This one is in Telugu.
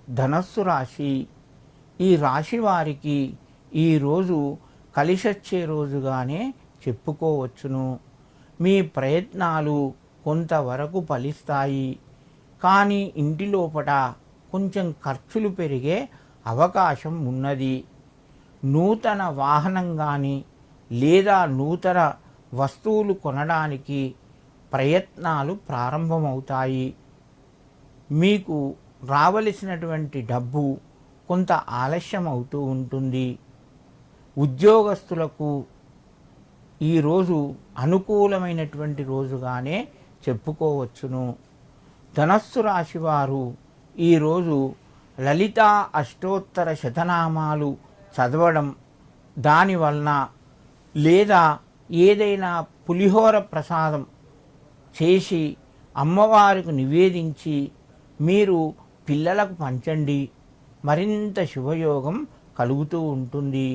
ధనస్సు రాశి. ఈ రాశి వారికి ఈరోజు కలిసొచ్చే రోజుగానే చెప్పుకోవచ్చును. మీ ప్రయత్నాలు కొంతవరకు ఫలిస్తాయి, కానీ ఇంటి లోపల కొంచెం ఖర్చులు పెరిగే అవకాశం ఉన్నది. నూతన వాహనం కానీ లేదా నూతన వస్తువులు కొనడానికి ప్రయత్నాలు ప్రారంభమవుతాయి. మీకు రావలసినటువంటి డబ్బు కొంత ఆలస్యం అవుతూ ఉంటుంది. ఉద్యోగస్తులకు ఈరోజు అనుకూలమైనటువంటి రోజుగానే చెప్పుకోవచ్చును. ధనస్సు రాశి వారు ఈరోజు లలితా అష్టోత్తర శతనామాలు చదవడం, దానివలన లేదా ఏదైనా పులిహోర ప్రసాదం చేసి అమ్మవారికి నివేదించి మీరు పిల్లలకు పంచండి. మరింత శుభయోగం కలుగుతూ ఉంటుంది.